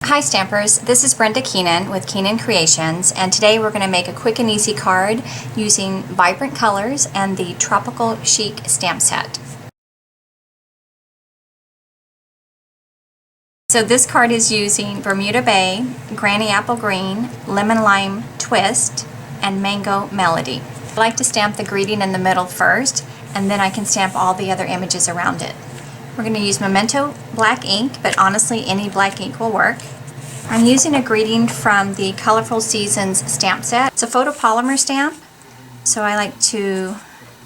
Hi Stampers, this is Brenda Keenan with Keenan Kreations, and today we're going to make a quick and easy card using vibrant colors and the Tropical Chic stamp set. So this card is using Bermuda Bay, Granny Apple Green, Lemon Lime Twist, and Mango Melody. I like to stamp the greeting in the middle first, and then I can stamp all the other images around it. We're going to use Memento black ink, but honestly any black ink will work. I'm using a greeting from the Colorful Seasons stamp set. It's a photopolymer stamp, so I like to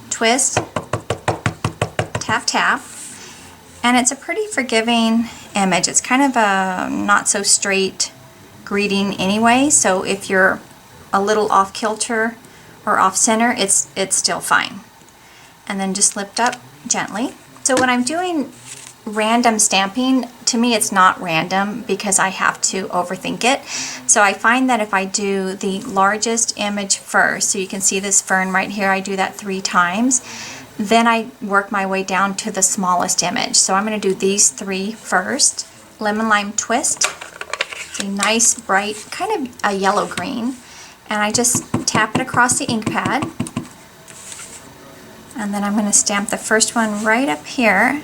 twist, tap, tap, and it's a pretty forgiving image. It's kind of a not so straight greeting anyway, so if you're a little off kilter or off center, it's still fine. And then just lift up gently. So when I'm doing random stamping, to me it's not random because I have to overthink it. So I find that if I do the largest image first, so you can see this fern right here, I do that 3 times, then I work my way down to the smallest image. So I'm going to do these 3 first. Lemon Lime Twist, a nice bright kind of a yellow green, and I just tap it across the ink pad, and then I'm going to stamp the first one right up here.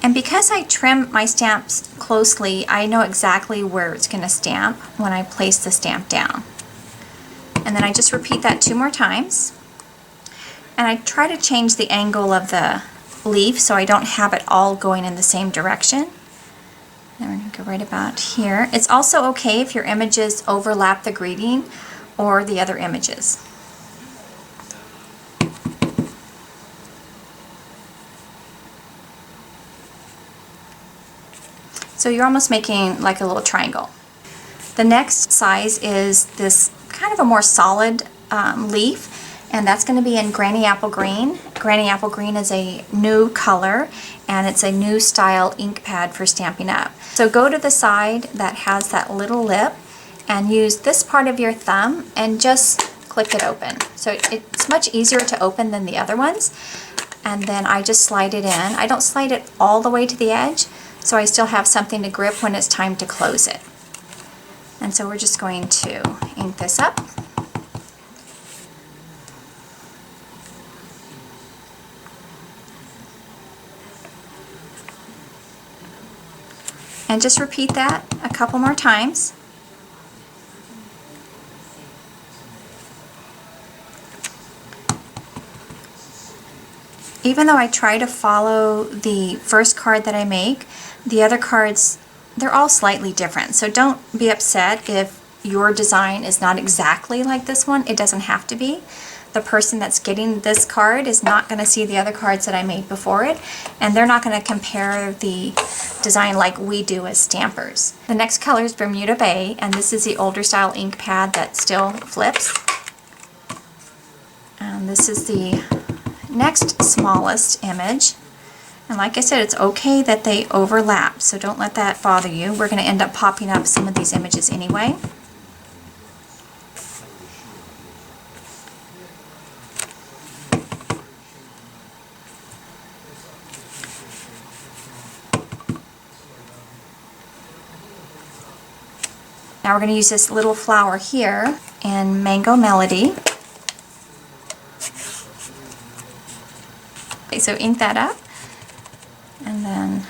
And because I trim my stamps closely, I know exactly where it's going to stamp when I place the stamp down. And then I just repeat that 2 more times. And I try to change the angle of the leaf so I don't have it all going in the same direction. And we're going to go right about here. It's also okay if your images overlap the greeting or the other images. So you're almost making like a little triangle. The next size is this kind of a more solid leaf, and that's going to be in Granny Apple Green. Granny Apple Green is a new color, and it's a new style ink pad for Stampin' Up. So go to the side that has that little lip and use this part of your thumb and just click it open. So it's much easier to open than the other ones. And then I just slide it in. I don't slide it all the way to the edge, so I still have something to grip when it's time to close it. And so we're just going to ink this up. And just repeat that a couple more times. Even though I try to follow the first card that I make, the other cards, they're all slightly different. So don't be upset if your design is not exactly like this one. It doesn't have to be. The person that's getting this card is not going to see the other cards that I made before it, and they're not going to compare the design like we do as stampers. The next color is Bermuda Bay, and this is the older style ink pad that still flips. And this is the next smallest image, and like I said, it's okay that they overlap, so don't let that bother you. We're going to end up popping up some of these images anyway. Now we're going to use this little flower here in Mango Melody. Okay, so ink that up, and then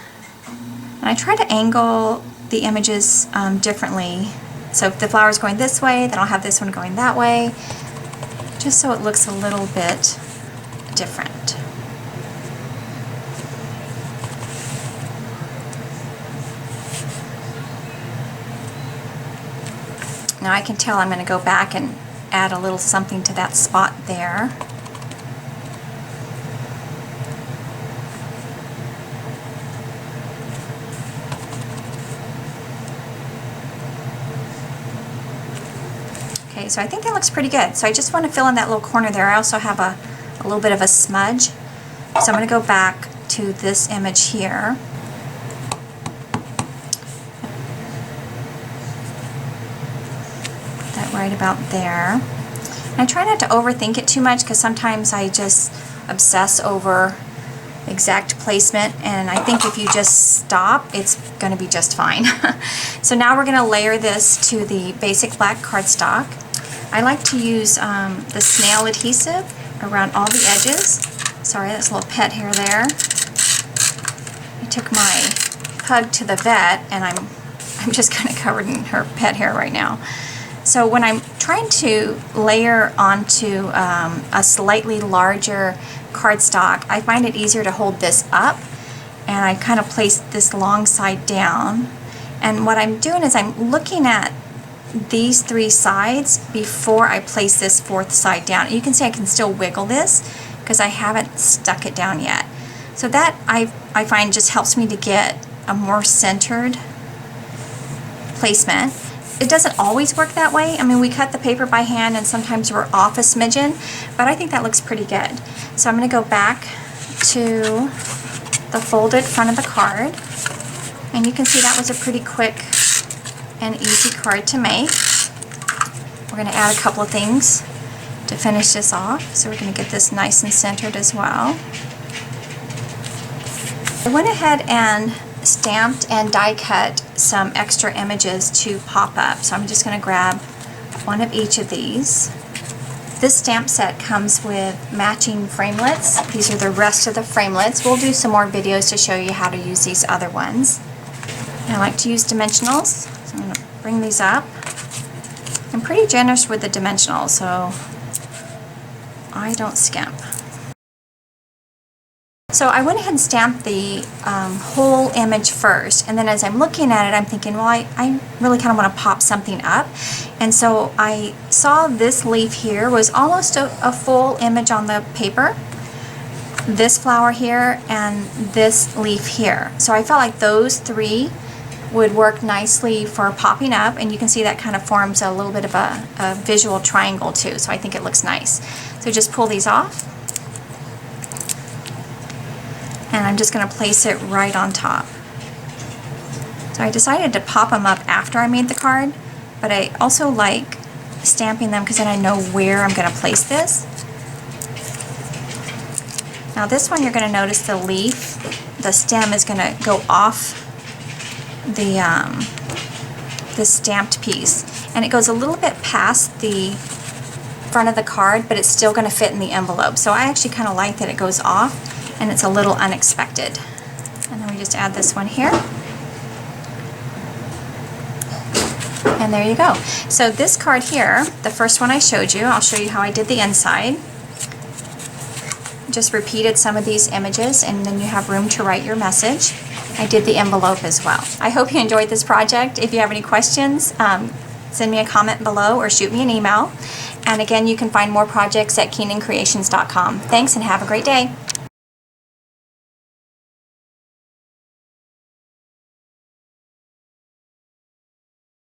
I try to angle the images differently. So if the flower's going this way, then I'll have this one going that way, just so it looks a little bit different. Now I can tell I'm going to go back and add a little something to that spot there. Okay, so I think that looks pretty good. So I just want to fill in that little corner there. I also have a little bit of a smudge. So I'm going to go back to this image here. That right about there. And I try not to overthink it too much because sometimes I just obsess over exact placement, and I think if you just stop, it's going to be just fine. So now we're going to layer this to the basic black cardstock. I like to use the snail adhesive around all the edges. Sorry, that's a little pet hair there. I took my pug to the vet, and I'm just kind of covered in her pet hair right now. So when I'm trying to layer onto a slightly larger cardstock, I find it easier to hold this up, and I kind of place this long side down. And what I'm doing is I'm looking at these three sides before I place this fourth side down. You can see I can still wiggle this because I haven't stuck it down yet. So that I find just helps me to get a more centered placement. It doesn't always work that way. I mean, we cut the paper by hand and sometimes we're off a smidgen, but I think that looks pretty good. So I'm going to go back to the folded front of the card, and you can see that was a pretty quick and easy card to make. We're going to add a couple of things to finish this off. So we're going to get this nice and centered as well. I went ahead and stamped and die cut some extra images to pop up. So I'm just going to grab one of each of these. This stamp set comes with matching framelits. These are the rest of the framelits. We'll do some more videos to show you how to use these other ones. And I like to use dimensionals. So I'm going to bring these up. I'm pretty generous with the dimensionals, so I don't skimp. So I went ahead and stamped the whole image first, and then as I'm looking at it, I'm thinking, well, I really kind of want to pop something up. And so I saw this leaf here was almost a full image on the paper. This flower here and this leaf here. So I felt like those three would work nicely for popping up, and you can see that kind of forms a little bit of a visual triangle too, so I think it looks nice. So just pull these off. And I'm just going to place it right on top. So I decided to pop them up after I made the card, but I also like stamping them because then I know where I'm going to place this. Now this one, you're going to notice the leaf, the stem is going to go off the stamped piece, and it goes a little bit past the front of the card, but it's still going to fit in the envelope. So I actually kind of like that it goes off and it's a little unexpected. And then we just add this one here. And there you go. So this card here, the first one I showed you, I'll show you how I did the inside. Just repeated some of these images, and then you have room to write your message. I did the envelope as well. I hope you enjoyed this project. If you have any questions, send me a comment below or shoot me an email. And again, you can find more projects at KeenanCreations.com. Thanks and have a great day.